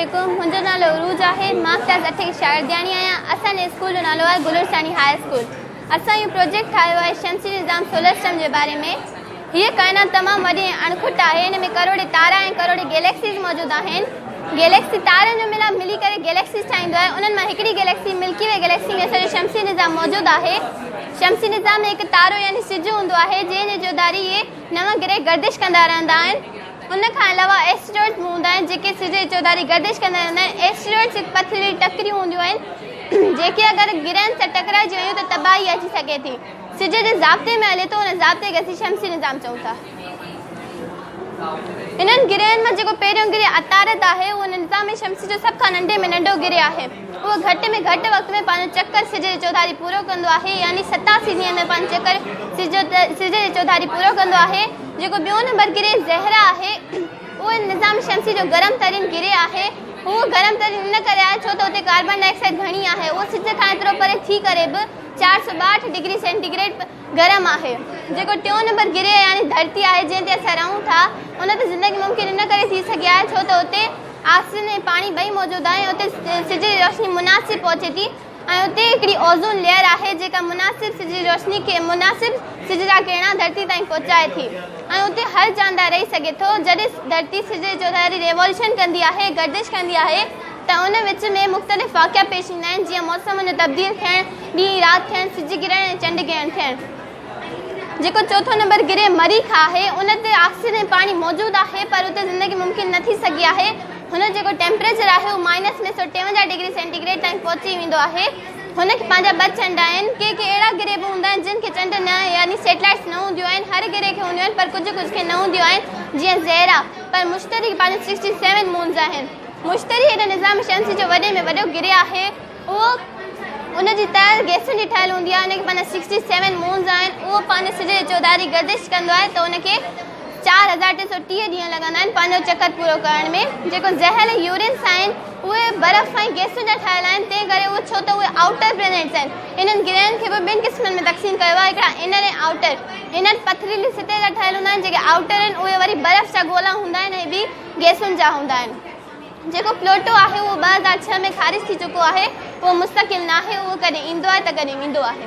वालेकुम, मुंहिंजो नालो उरूज आहे। मां क्लास 8 की शागिर्दियाणी आहियां। असांजे स्कूल जो नालो आहे गुलरसानी हाई स्कूल। असां इहो प्रोजेक्ट ठाहियो आहे शमसी निज़ाम सोलर सिस्टम जे बारे में। हीअ काइनात तमामु वॾी ऐं अणखुट आहे। हिन में करोड़े तारा ऐं करोड़े गैलेक्सीज़ मौजूदु आहिनि। गैलेक्सी तारनि जो मिलाप मिली करे गैलेक्सीज़ ठाहींदो आहे। उन्हनि मां हिकिड़ी गैलेक्सी मिल्की वे गैलेक्सी में असांजो शमसी निज़ाम मौजूदु आहे। शमसी निज़ाम में हिकु तारो यानी सिज हूंदो आहे जंहिंजे जोदारी इहे 9 ग्रह गर्दिश कंदा रहंदा आहिनि। उन खां अलावा एस्टेरॉइड्स हूंदा आहिनि जेके सिज जी चौधारी गर्दिश कंदा रहंदा आहिनि। एस्टेरॉइड्स हिकु पथरीली टकरियूं हूंदियूं आहिनि जेके अगरि गिरहनि सां टकराइजी वयूं त तबाही अची सघे थी। सिज जे ज़ाब्ते में हले थो, उन ज़ाब्ते खे असीं शमसी निज़ाम चऊं था। इन्हनि गिरहनि मां जेको पहिरियों गिरह अतारत आहे उहो निज़ाम शमसी जो सभ खां नंढे में नंढो गिरह आहे। उहो घटि में घटि वक़्त में पंहिंजो चकर सिज जी चौधारी पूरो कंदो आहे, यानी 87 ॾींहंनि में पंहिंजो चकर सिज जी चौधारी पूरो कंदो आहे। जेको ॿियों नंबर गिरह ज़हरा आहे उहो निज़ाम शमसी जो गरम तरीन गिरह आहे। उहो गरम तरीन इन करे आहे छो त उते कार्बन डाइऑक्साइड घणी आहे। उहो सिज खां एतिरो परे थी करे बि 462 डिग्री सेंटीग्रेड गरम आहे। जेको टियों नंबर गिरह यानी धरती आहे जंहिं ते असां रहूं था, उन ते ज़िंदगी मुमकिन इन करे थी सघी आहे छो त उते ऑक्सीजन ऐं पाणी ॿई मौजूदु आहे। उते सिज जी रोशनी मुनासिब पहुचे थी ऐं उते हिकिड़ी ओज़ोन लेयर आहे जेका मुनासिब सिज जी रोशनी खे मुनासिब सिज जा किरणा धरती ताईं पहुचाए थी ऐं उते हर जानदार रही सघे थो। जॾहिं धरती सिज जी चौधारी रेवोल्यूशन कंदी आहे, गर्दिश कंदी आहे, त उन विच में मुख़्तलिफ़ वाक़िया पेश ईंदा आहिनि जीअं मौसम जो तब्दील थियणु, ॾींहुं राति थियणु, सिज किरण ऐं चंड किरण थियणु। जेको चौथों नंबर गिरह मरीख़ आहे उन ते ऑक्सीजन ऐं पाणी मौजूदु आहे पर उते ज़िंदगी मुमकिन न थी सघी आहे। हुन जेको टेम्परेचर आहे उहो -153 डिग्री सेंटीग्रेड ताईं पहुची वेंदो आहे। हुनखे पंहिंजा 2 चंड आहिनि। के अहिड़ा गिरह बि हूंदा आहिनि जिन खे चंड न यानी सैटेलाइट्स न हूंदियूं आहिनि। हर गिरह खे हूंदियूं आहिनि पर कुझु खे न हूंदियूं आहिनि जीअं ज़हरा। पर मुश्तरी पंहिंजो 67 मून्स आहिनि। मुश्तरी हिन निज़ाम शमसी जो वॾे में वॾो गिरह आहे। उहो उनजी तैर गैसुनि जी ठहियलु हूंदी आहे। उनखे पंहिंजा 67 मून्स आहिनि। उहो पंहिंजे सिज जी चौधारी गर्दिश कंदो आहे त उनखे 4330 ॾींहं लॻंदा आहिनि पंहिंजो चकर पूरो करण में। जेको ज़हर यूरेन्स आहिनि उहे बर्फ़ ऐं गैसुनि जा ठहियलु आहिनि, तंहिं करे उहे छो त उहे आउटर प्लैनेट्स आहिनि। इन्हनि गिरहनि खे बि 2 क़िस्मनि में तक़सीम कयो आहे, हिकिड़ा इनर ऐं आउटर। इनर पथरीली सतह जा ठहियलु हूंदा आहिनि, जेके आउटर आहिनि उहे वरी बर्फ़ जा गोला हूंदा आहिनि ऐं ॿी गैसुनि जा हूंदा आहिनि। जेको प्लूटो आहे उहो 2006 में ख़ारिज थी चुको आहे। उहो मुस्तक़िल न आहे, उहो कॾहिं ईंदो आहे त कॾहिं वेंदो आहे।